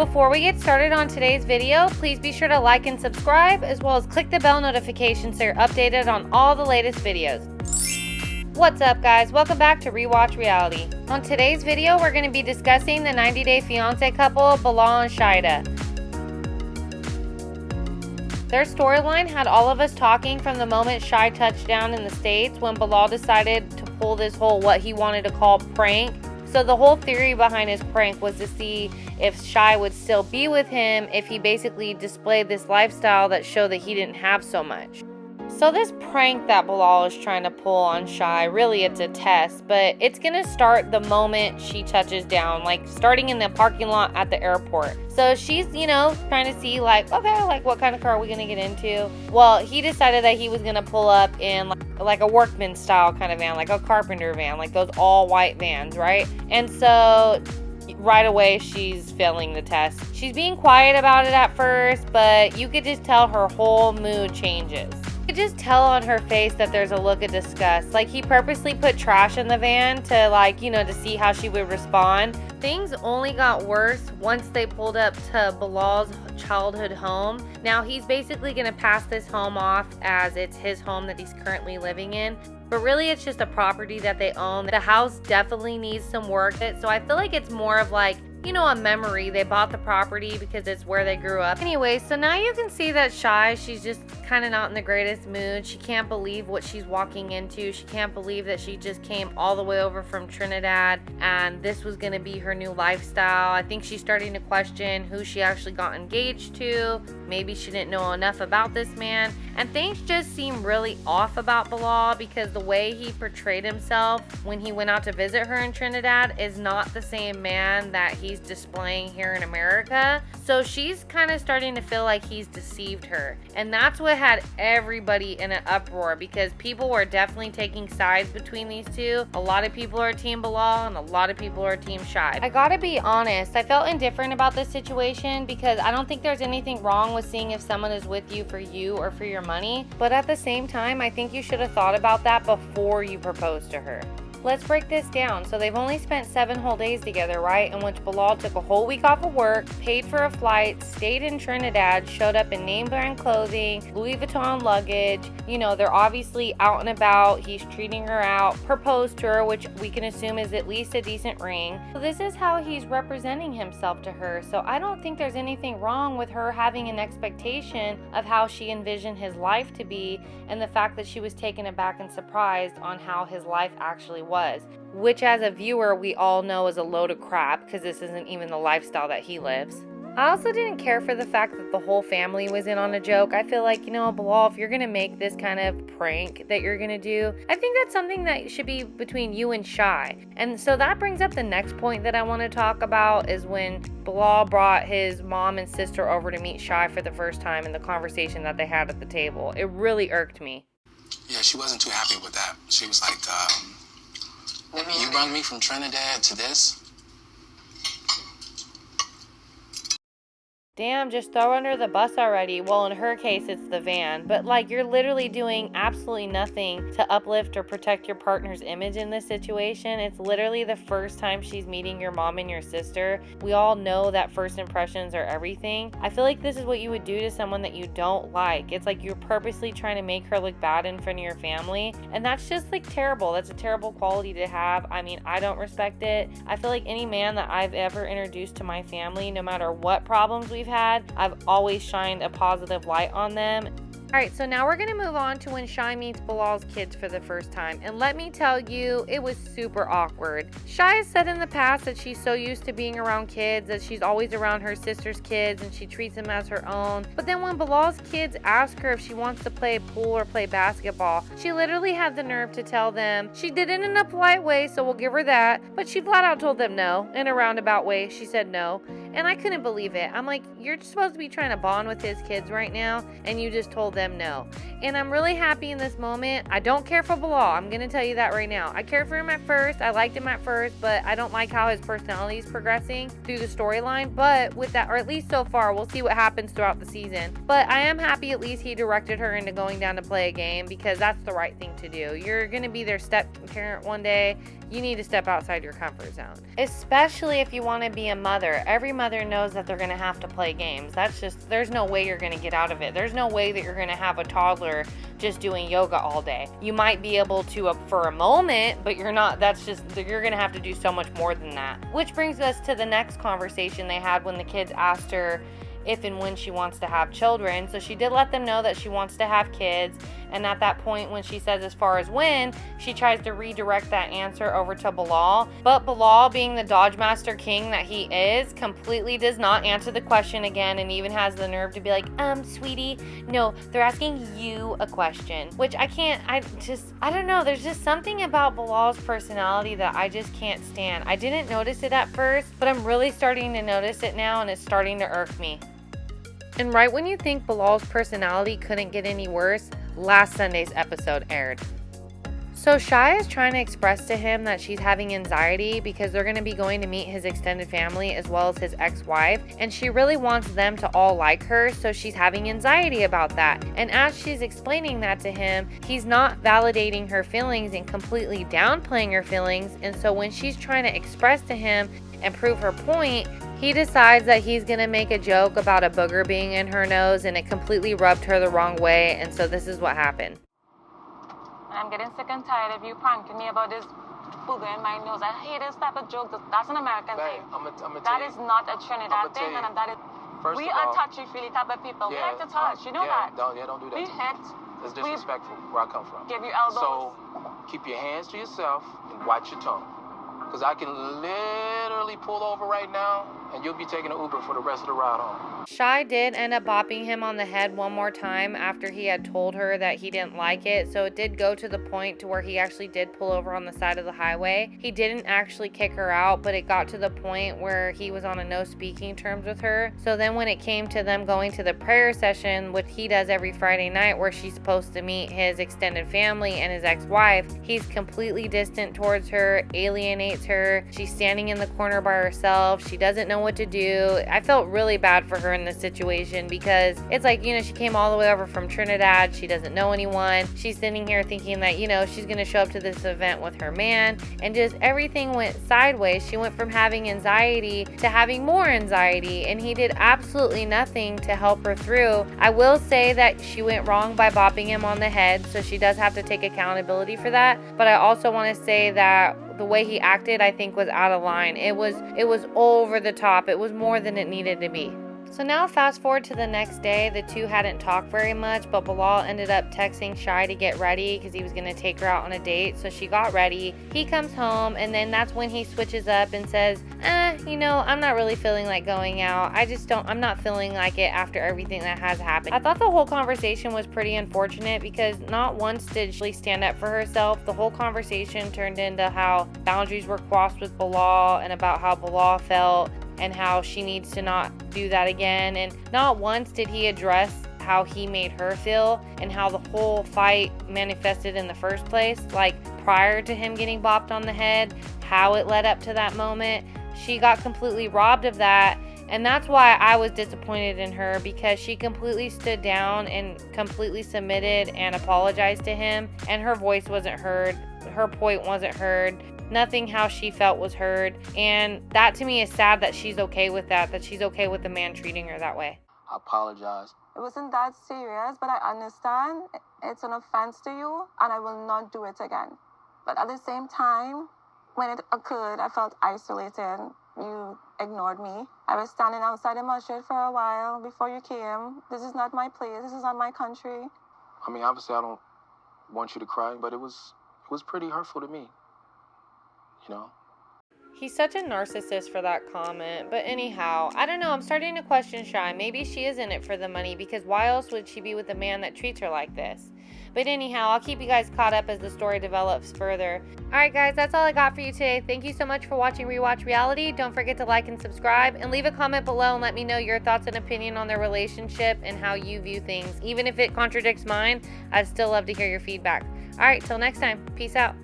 Before we get started on today's video, please be sure to like and subscribe, as well as click the bell notification so you're updated on all the latest videos. What's up, guys? Welcome back to Rewatch Reality. On today's video, we're going to be discussing the 90-day fiancé couple, Bilal and Shaeeda. Their storyline had all of us talking from the moment Shai touched down in the States, when Bilal decided to pull this whole what he wanted to call prank. So the whole theory behind his prank was to see if Shai would still be with him if he basically displayed this lifestyle that showed that he didn't have so much. So this prank that Bilal is trying to pull on Shai, really it's a test, but it's going to start the moment she touches down, like starting in the parking lot at the airport. So she's, trying to see like, okay, like what kind of car are we going to get into? Well, he decided that he was going to pull up in like a workman style kind of van, like a carpenter van, like those all white vans, right? And so right away she's failing the test. She's being quiet about it at first, but you could just tell her whole mood changes. You could just tell on her face that there's a look of disgust. Like he purposely put trash in the van to to see how she would respond. Things only got worse once they pulled up to Bilal's childhood home. Now he's basically going to pass this home off as it's his home that he's currently living in. But really it's just a property that they own. The house definitely needs some work. So I feel like it's more of like, a memory. They bought the property because it's where they grew up. Anyway, so now you can see that Shai, she's just kind of not in the greatest mood. She can't believe what she's walking into. She can't believe that she just came all the way over from Trinidad and this was going to be her new lifestyle. I think she's starting to question who she actually got engaged to. Maybe she didn't know enough about this man. And things just seem really off about Bilal because the way he portrayed himself when he went out to visit her in Trinidad is not the same man that he's displaying here in America. So she's kind of starting to feel like he's deceived her. And that's what had everybody in an uproar because people were definitely taking sides between these two. A lot of people are Team Bilal and a lot of people are Team Shai. I gotta be honest, I felt indifferent about this situation because I don't think there's anything wrong with seeing if someone is with you or for your money. But at the same time, I think you should have thought about that before you proposed to her. Let's break this down. So they've only spent 7 whole days together, right? In which Bilal took a whole week off of work, paid for a flight, stayed in Trinidad, showed up in name brand clothing, Louis Vuitton luggage. They're obviously out and about. He's treating her out, proposed to her, which we can assume is at least a decent ring. So this is how he's representing himself to her. So I don't think there's anything wrong with her having an expectation of how she envisioned his life to be and the fact that she was taken aback and surprised on how his life actually was, which as a viewer we all know is a load of crap because this isn't even the lifestyle that he lives. I also didn't care for the fact that the whole family was in on a joke. I feel like, Bilal, if you're going to make this kind of prank that you're going to do, I think that's something that should be between you and Shai. And so that brings up the next point that I want to talk about is when Bilal brought his mom and sister over to meet Shai for the first time in the conversation that they had at the table. It really irked me. Yeah, she wasn't too happy with that. She was like, you brought me from Trinidad to this? Damn, just throw her under the bus already. Well, in her case, it's the van. But you're literally doing absolutely nothing to uplift or protect your partner's image in this situation. It's literally the first time she's meeting your mom and your sister. We all know that first impressions are everything. I feel like this is what you would do to someone that you don't like. It's like you're purposely trying to make her look bad in front of your family. And that's just terrible. That's a terrible quality to have. I mean, I don't respect it. I feel like any man that I've ever introduced to my family, no matter what problems we've had, I've always shined a positive light on them. Alright, so now we're going to move on to when Shai meets Bilal's kids for the first time. And let me tell you, it was super awkward. Shai has said in the past that she's so used to being around kids that she's always around her sister's kids and she treats them as her own. But then when Bilal's kids ask her if she wants to play pool or play basketball, she literally had the nerve to tell them she did it in a polite way, so we'll give her that. But she flat out told them no. In a roundabout way, she said no. And I couldn't believe it. I'm like, you're supposed to be trying to bond with his kids right now, and you just told them no. And I'm really happy in this moment. I don't care for Bilal. I'm going to tell you that right now. I cared for him at first. I liked him at first, but I don't like how his personality is progressing through the storyline. But with that, or at least so far, we'll see what happens throughout the season. But I am happy at least he directed her into going down to play a game because that's the right thing to do. You're going to be their step parent one day. you need to step outside your comfort zone. Especially if you want to be a mother. Every mother knows that they're going to have to play games. There's no way you're going to get out of it. There's no way that you're going to have a toddler just doing yoga all day. You might be able to for a moment, but you're not. You're going to have to do so much more than that. Which brings us to the next conversation they had when the kids asked her if and when she wants to have children. So she did let them know that she wants to have kids, and at that point when she says as far as when, she tries to redirect that answer over to Bilal, but Bilal, being the Dodge Master King that he is, completely does not answer the question again, and even has the nerve to be like, sweetie, no, they're asking you a question, which I don't know, there's just something about Bilal's personality that I just can't stand. I didn't notice it at first, but I'm really starting to notice it now, and it's starting to irk me. And right when you think Bilal's personality couldn't get any worse, last Sunday's episode aired. So Shai is trying to express to him that she's having anxiety because they're going to be going to meet his extended family as well as his ex-wife, and she really wants them to all like her, so she's having anxiety about that. And as she's explaining that to him, he's not validating her feelings and completely downplaying her feelings, and so when she's trying to express to him and prove her point, he decides that he's going to make a joke about a booger being in her nose, and it completely rubbed her the wrong way, and so this is what happened. I'm getting sick and tired of you pranking me about this booger in my nose. I hate this type of joke. That's an American thing. That is not a Trinidad thing, and that is... We are touchy-feely type of people. We like to touch, you know that. Don't do that. We hit. It's disrespectful where I come from. Give you elbows. So keep your hands to yourself and watch your tongue. Because I can literally pull over right now, and you'll be taking an Uber for the rest of the ride home. Shai did end up bopping him on the head one more time after he had told her that he didn't like it, so it did go to the point to where he actually did pull over on the side of the highway. He didn't actually kick her out, but it got to the point where he was on a no speaking terms with her. So then when it came to them going to the prayer session, which he does every Friday night, where she's supposed to meet his extended family and his ex-wife, he's completely distant towards her, alienates her. She's standing in the corner by herself. She doesn't know what to do. I felt really bad for her in this situation because it's like, she came all the way over from Trinidad. She doesn't know anyone. She's sitting here thinking that, she's going to show up to this event with her man, and just everything went sideways. She went from having anxiety to having more anxiety, and he did absolutely nothing to help her through. I will say that she went wrong by bopping him on the head, so she does have to take accountability for that, but I also want to say that the way he acted, I think, was out of line. It was over the top. It was more than it needed to be. So now fast forward to the next day. The two hadn't talked very much, but Bilal ended up texting Shai to get ready because he was going to take her out on a date. So she got ready. He comes home, and then that's when he switches up and says, I'm not really feeling like going out. I'm not feeling like it after everything that has happened. I thought the whole conversation was pretty unfortunate because not once did she stand up for herself. The whole conversation turned into how boundaries were crossed with Bilal and about how Bilal felt and how she needs to not do that again. And not once did he address how he made her feel and how the whole fight manifested in the first place, like prior to him getting bopped on the head, how it led up to that moment. She got completely robbed of that, and that's why I was disappointed in her, because she completely stood down and completely submitted and apologized to him, and her voice wasn't heard, her point wasn't heard. Nothing how she felt was heard, and that to me is sad that she's okay with that she's okay with the man treating her that way. I apologize. It wasn't that serious, but I understand it's an offense to you, and I will not do it again. But at the same time, when it occurred, I felt isolated. You ignored me. I was standing outside the masjid for a while before you came. This is not my place. This is not my country. I mean, obviously, I don't want you to cry, but it was pretty hurtful to me. He's such a narcissist for that comment. But anyhow, I don't know. I'm starting to question Shai. Maybe she is in it for the money, because why else would she be with a man that treats her like this? But anyhow, I'll keep you guys caught up as the story develops further. Alright guys, that's all I got for you today. Thank you so much for watching Rewatch Reality. Don't forget to like and subscribe, and leave a comment below and let me know your thoughts and opinion on their relationship and how you view things. Even if it contradicts mine, I'd still love to hear your feedback. Alright, till next time. Peace out.